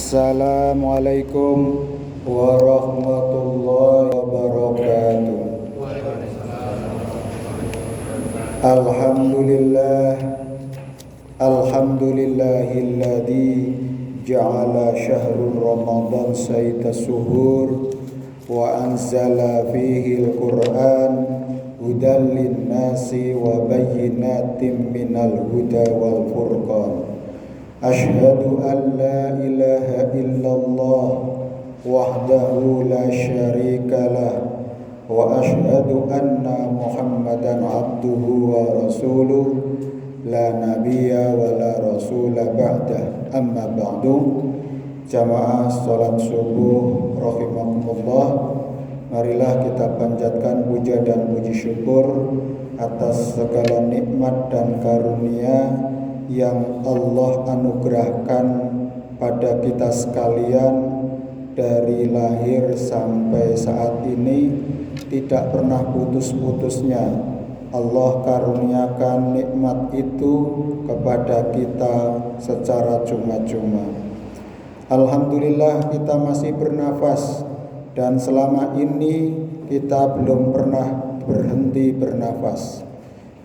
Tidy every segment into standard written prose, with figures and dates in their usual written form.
Assalamualaikum warahmatullahi wabarakatuh. Alhamdulillahilladzi ja'ala syahrul ramadan sayyidas suhur wa anzala fihi al-Qur'an hudan lin-nasi wa bayyinatin minal huda wal furqan. Asyhadu an la ilaha illallah wahdahu la syarikalah wa asyhadu anna Muhammadan abduhu wa rasuluh la nabiyya wa la rasula ba'dah. Amma ba'du. Jamaah salat subuh rahimakumullah, marilah kita panjatkan puja dan puji syukur atas segala nikmat dan karunia yang Allah anugerahkan pada kita sekalian dari lahir sampai saat ini. Tidak pernah putus-putusnya Allah karuniakan nikmat itu kepada kita secara cuma-cuma. Alhamdulillah kita masih bernafas, dan selama ini kita belum pernah berhenti bernafas.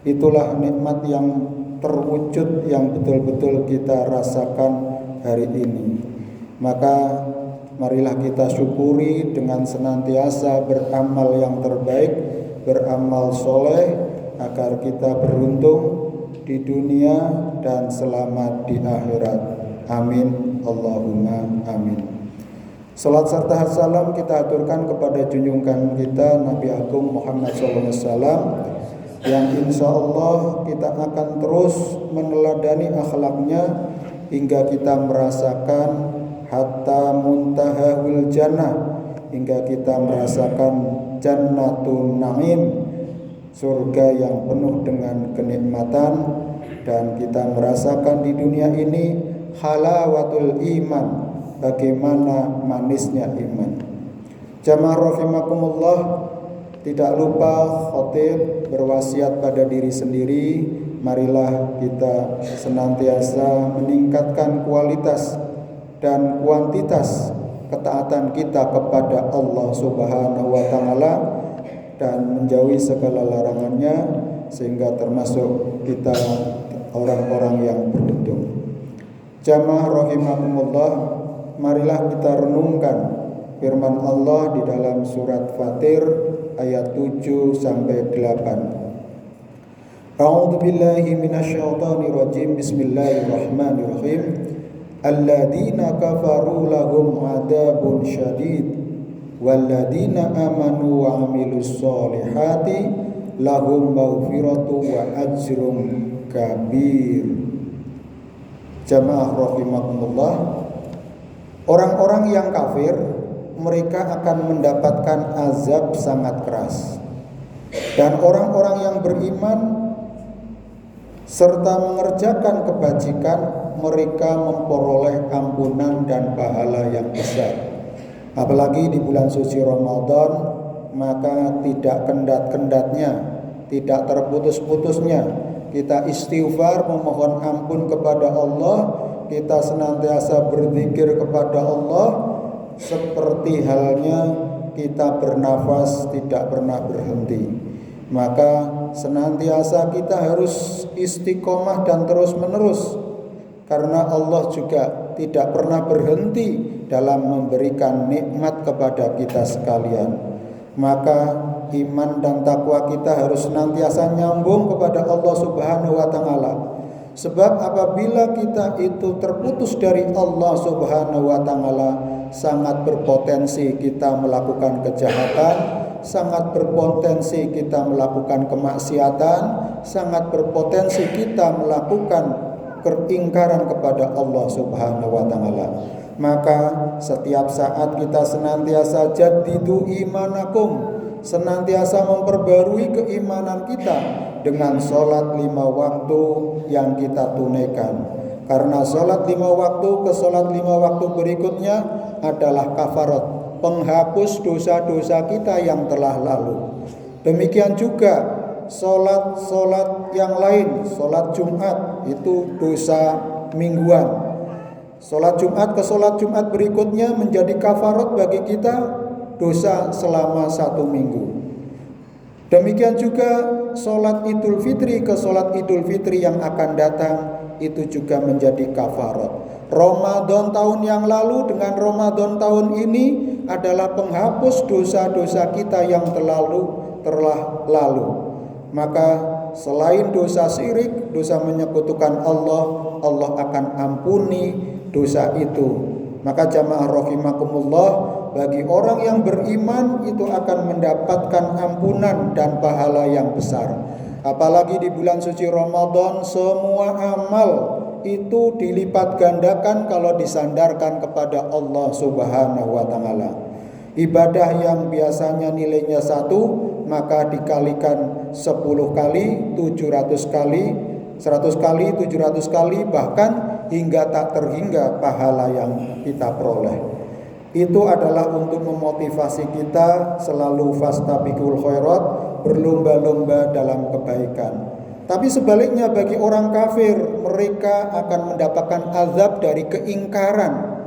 Itulah nikmat yang terwujud yang betul-betul kita rasakan hari ini. Maka marilah kita syukuri dengan senantiasa beramal yang terbaik, beramal soleh, agar kita beruntung di dunia dan selamat di akhirat. Amin, Allahumma amin. Salat serta salam kita aturkan kepada junjungan kita Nabi Agung Muhammad SAW, yang insya Allah kita akan terus meneladani akhlaknya hingga kita merasakan hatta muntahahul jannah, hingga kita merasakan jannatun na'im, surga yang penuh dengan kenikmatan, dan kita merasakan di dunia ini halawatul iman, bagaimana manisnya iman. Jamaah rahimakumullah, tidak lupa khatib berwasiat pada diri sendiri, marilah kita senantiasa meningkatkan kualitas dan kuantitas ketaatan kita kepada Allah Subhanahu wa taala dan menjauhi segala larangannya, sehingga termasuk kita orang-orang yang beruntung. Jamaah rahimakumullah, marilah kita renungkan firman Allah di dalam surat Fatir ayat 7 sampai 8. A'udzu billahi minasyaitonir rajim. Bismillahirrahmanirrahim. Alladzina kafaru lahum adzabun syadid walladzina amanu wa amilus solihati lahum maghfiratu wa ajrun kabir. Jamaah rahimakumullah, orang-orang yang kafir mereka akan mendapatkan azab sangat keras, dan orang-orang yang beriman serta mengerjakan kebajikan mereka memperoleh ampunan dan pahala yang besar. Apalagi di bulan suci Ramadan, maka tidak kendat-kendatnya, tidak terputus-putusnya kita istighfar, memohon ampun kepada Allah, kita senantiasa berzikir kepada Allah, seperti halnya kita bernafas tidak pernah berhenti. Maka senantiasa kita harus istiqomah dan terus menerus, karena Allah juga tidak pernah berhenti dalam memberikan nikmat kepada kita sekalian. Maka iman dan takwa kita harus senantiasa nyambung kepada Allah Subhanahu wa taala. Sebab apabila kita itu terputus dari Allah Subhanahu wa taala, sangat berpotensi kita melakukan kejahatan, sangat berpotensi kita melakukan kemaksiatan, sangat berpotensi kita melakukan keingkaran kepada Allah Subhanahu wa taala. Maka setiap saat kita senantiasa jaddidu imanakum, senantiasa memperbarui keimanan kita dengan sholat 5 waktu yang kita tunaikan. Karena sholat 5 waktu ke sholat 5 waktu berikutnya adalah kafarat, penghapus dosa-dosa kita yang telah lalu. Demikian juga sholat yang lain, sholat Jumat itu dosa mingguan. Sholat Jumat ke sholat Jumat berikutnya menjadi kafarat bagi kita dosa selama 1 minggu. Demikian juga sholat Idul Fitri ke sholat Idul Fitri yang akan datang itu juga menjadi kafarat. Ramadan tahun yang lalu dengan Ramadan tahun ini adalah penghapus dosa-dosa kita yang telah lalu. Maka selain dosa syirik, dosa menyekutukan Allah, Allah akan ampuni dosa itu. Maka jamaah rahimakumullah, bagi orang yang beriman itu akan mendapatkan ampunan dan pahala yang besar. Apalagi di bulan suci Ramadan, semua amal itu dilipat gandakan kalau disandarkan kepada Allah Subhanahu wa taala. Ibadah yang biasanya nilainya 1, maka dikalikan 10 kali, 700 kali, 100 kali, 700 kali, bahkan hingga tak terhingga pahala yang kita peroleh. Itu adalah untuk memotivasi kita selalu fastabiqul khairat, berlomba-lomba dalam kebaikan. Tapi sebaliknya bagi orang kafir, mereka akan mendapatkan azab dari keingkaran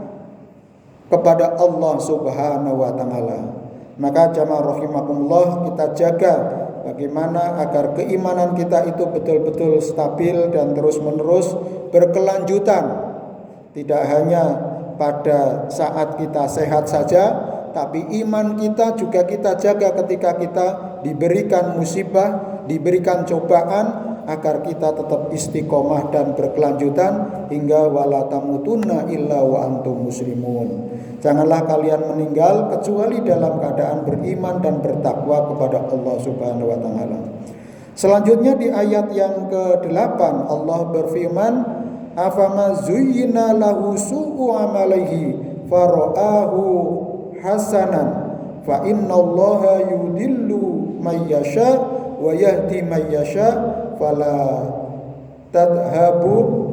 kepada Allah Subhanahu wa taala. Maka jamaah rahimakumullah, kita jaga bagaimana agar keimanan kita itu betul-betul stabil dan terus-menerus berkelanjutan. Tidak hanya pada saat kita sehat saja, tapi iman kita juga kita jaga ketika kita diberikan musibah, diberikan cobaan, agar kita tetap istiqomah dan berkelanjutan hingga wala tamutunna illa wa antum muslimun. Janganlah kalian meninggal kecuali dalam keadaan beriman dan bertakwa kepada Allah Subhanahu wa taala. Selanjutnya di ayat yang ke-8 Allah berfirman, afama zuyyina lahu su'u amalihi fara'ahu hasanan fa innallaha yudillu may yasha wa yahdi may yasha fala tadhabu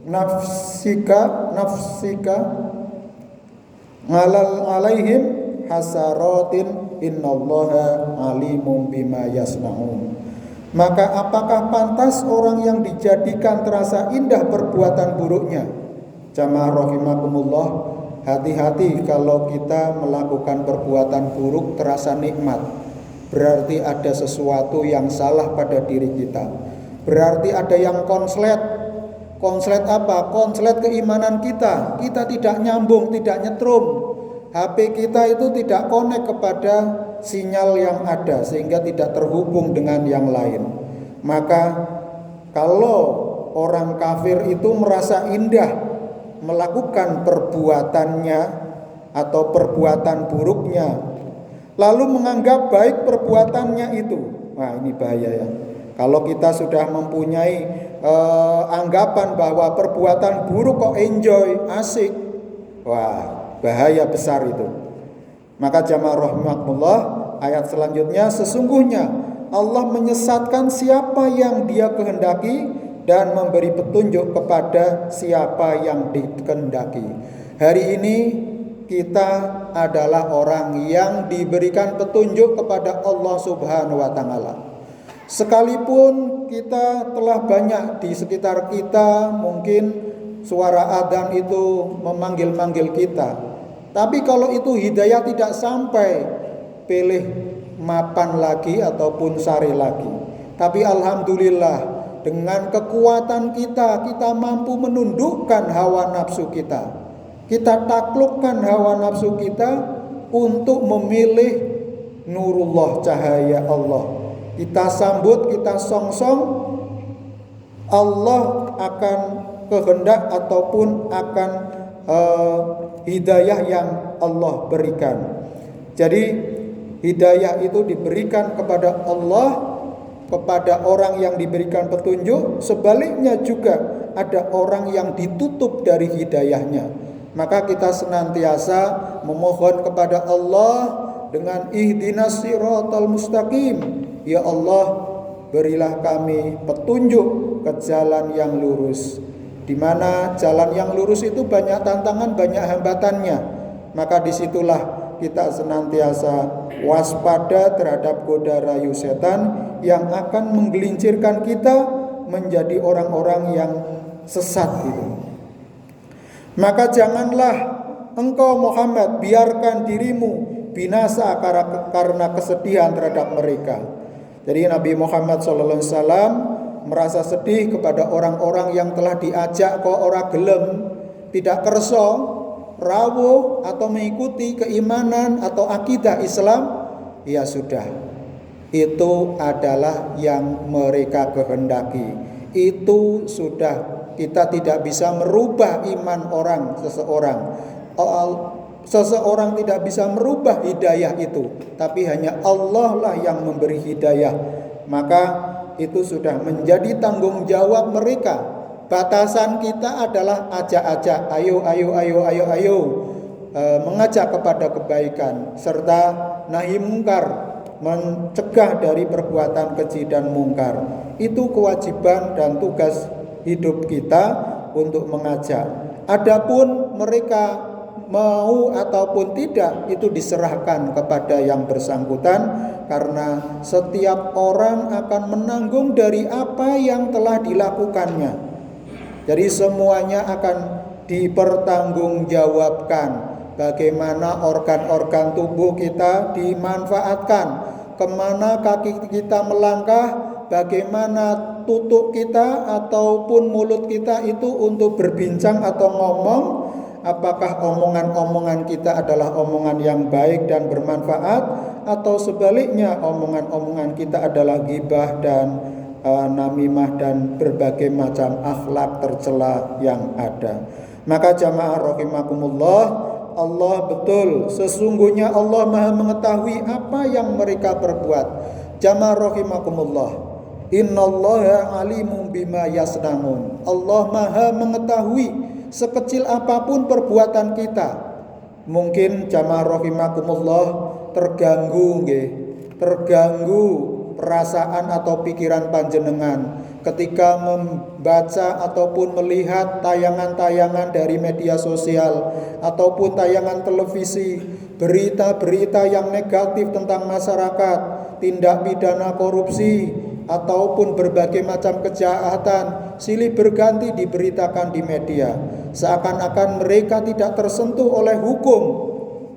nafsika alaihim hasaratin innallaha alimum bima yasnaun. Maka apakah pantas orang yang dijadikan terasa indah perbuatan buruknya? Jamaah rahimakumullah, hati-hati kalau kita melakukan perbuatan buruk terasa nikmat. Berarti ada sesuatu yang salah pada diri kita. Berarti ada yang konslet. Konslet apa? Konslet keimanan kita. Kita tidak nyambung, tidak nyetrum. HP kita itu tidak connect kepada sinyal yang ada, sehingga tidak terhubung dengan yang lain. Maka kalau orang kafir itu merasa indah melakukan perbuatannya atau perbuatan buruknya, lalu menganggap baik perbuatannya itu, wah ini bahaya ya. Kalau kita sudah mempunyai anggapan bahwa perbuatan buruk kok enjoy, asik, wah bahaya besar itu. Maka jamaah rahimakumullah, ayat selanjutnya, sesungguhnya Allah menyesatkan siapa yang Dia kehendaki dan memberi petunjuk kepada siapa yang dikehendaki. Hari ini kita adalah orang yang diberikan petunjuk kepada Allah Subhanahu wa taala. Sekalipun kita telah banyak di sekitar kita, mungkin suara adzan itu memanggil-manggil kita. Tapi kalau itu hidayah tidak sampai, pilih mapan lagi ataupun sari lagi. Tapi alhamdulillah, dengan kekuatan kita mampu menundukkan hawa nafsu kita. Kita taklukkan hawa nafsu kita untuk memilih nurullah, cahaya Allah. Kita sambut, kita songsong, Allah akan kehendak ataupun akan hidayah yang Allah berikan. Jadi hidayah itu diberikan kepada Allah, kepada orang yang diberikan petunjuk. Sebaliknya juga ada orang yang ditutup dari hidayahnya. Maka kita senantiasa memohon kepada Allah dengan ihdinas siratal mustaqim. Ya Allah, berilah kami petunjuk ke jalan yang lurus. Di mana jalan yang lurus itu banyak tantangan, banyak hambatannya. Maka disitulah kita senantiasa waspada terhadap goda rayu setan yang akan menggelincirkan kita menjadi orang-orang yang sesat itu. Maka janganlah engkau Muhammad biarkan dirimu binasa karena kesedihan terhadap mereka. Jadi Nabi Muhammad SAW merasa sedih kepada orang-orang yang telah diajak kok ora gelem, tidak kerso, rawuh atau mengikuti keimanan atau akidah Islam. Ya sudah, itu adalah yang mereka kehendaki. Itu sudah, kita tidak bisa merubah iman seseorang. Seseorang tidak bisa merubah hidayah itu, tapi hanya Allah lah yang memberi hidayah. Maka itu sudah menjadi tanggung jawab mereka. Batasan kita adalah ajak-ajak, ayo, mengajak kepada kebaikan serta nahi mungkar, mencegah dari perbuatan keji dan mungkar. Itu kewajiban dan tugas hidup kita untuk mengajak. Adapun mereka mau ataupun tidak, itu diserahkan kepada yang bersangkutan, karena setiap orang akan menanggung dari apa yang telah dilakukannya. Jadi semuanya akan dipertanggungjawabkan. Bagaimana organ-organ tubuh kita dimanfaatkan, kemana kaki kita melangkah, bagaimana tutuk kita ataupun mulut kita itu untuk berbincang atau ngomong. Apakah omongan-omongan kita adalah omongan yang baik dan bermanfaat, atau sebaliknya omongan-omongan kita adalah ghibah dan namimah dan berbagai macam akhlak tercela yang ada. Maka jamaah rahimakumullah, Allah betul, sesungguhnya Allah Maha mengetahui apa yang mereka perbuat. Jamaah rahimakumullah, innallaha alimun bima yasnaun. Allah Maha mengetahui sekecil apapun perbuatan kita. Mungkin jamaah rahimakumullah terganggu perasaan atau pikiran panjenengan ketika membaca ataupun melihat tayangan-tayangan dari media sosial ataupun tayangan televisi, berita-berita yang negatif tentang masyarakat, tindak pidana korupsi ataupun berbagai macam kejahatan silih berganti diberitakan di media, seakan-akan mereka tidak tersentuh oleh hukum.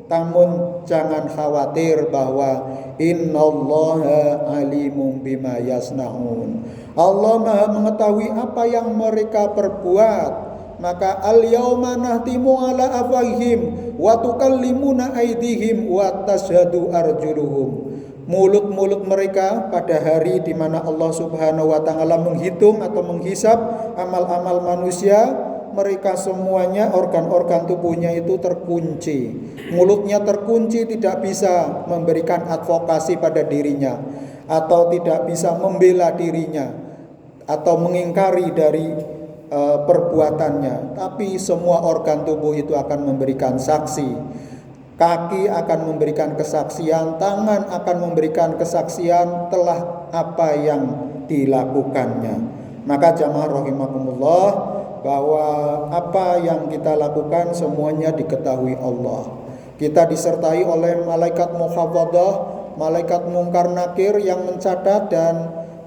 Namun jangan khawatir bahwa innallaha alimun bima yasnaun. Allah Maha mengetahui apa yang mereka perbuat. Maka al-yauma nahtimu ala afwahihim wa tukallimuna aydihim wa tashhadu arjuluhum. Mulut-mulut mereka pada hari di mana Allah Subhanahu wa taala menghitung atau menghisap amal-amal manusia, mereka semuanya organ-organ tubuhnya itu terkunci. Mulutnya terkunci, tidak bisa memberikan advokasi pada dirinya atau tidak bisa membela dirinya atau mengingkari dari perbuatannya. Tapi semua organ tubuh itu akan memberikan saksi. Kaki akan memberikan kesaksian, tangan akan memberikan kesaksian telah apa yang dilakukannya. Maka jamaah rahimakumullah, bahwa apa yang kita lakukan semuanya diketahui Allah. Kita disertai oleh malaikat muhafadzah, malaikat mungkar nakir yang mencatat dan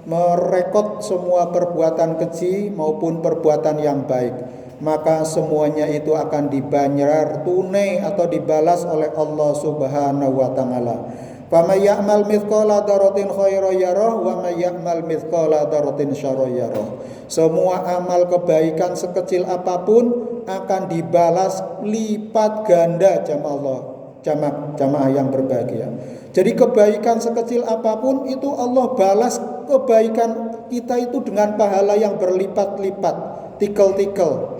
merekod semua perbuatan keji maupun perbuatan yang baik. Maka semuanya itu akan dibayar tunai atau dibalas oleh Allah Subhanahu wa taala. Faman ya'mal mithqala dzarratin khairan yarah wa may ya'mal mithqala dzarratin syarran yarah. Semua amal kebaikan sekecil apapun akan dibalas lipat ganda jamaah yang berbahagia. Jadi kebaikan sekecil apapun itu Allah balas kebaikan kita itu dengan pahala yang berlipat-lipat, tikel-tikel.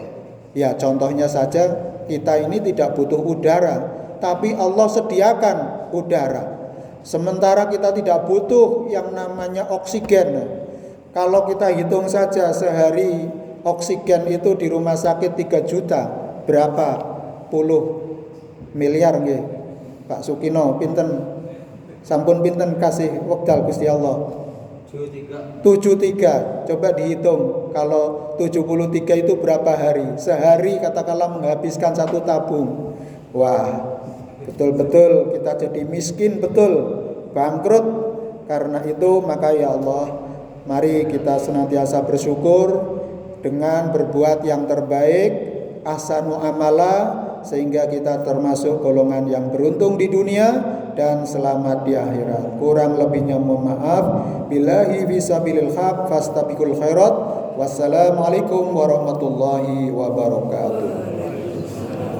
Ya, contohnya saja kita ini tidak butuh udara, tapi Allah sediakan udara. Sementara kita tidak butuh yang namanya oksigen. Kalau kita hitung saja sehari oksigen itu di rumah sakit 3 juta, berapa puluh miliar nggih? Pak Sukino pinten? Sampun pinten kasih wekdal Gusti Allah? 73. Coba dihitung, kalau 73 itu berapa hari? Sehari katakanlah menghabiskan 1 tabung. Wah, betul-betul kita jadi miskin, betul, bangkrut. Karena itu maka ya Allah, mari kita senantiasa bersyukur dengan berbuat yang terbaik, ahsanu amala, sehingga kita termasuk golongan yang beruntung di dunia dan selamat di akhirat. Kurang lebihnya mohon maaf. Billahi fisabilil haq fastabiqul khairat. Wassalamualaikum warahmatullahi wabarakatuh.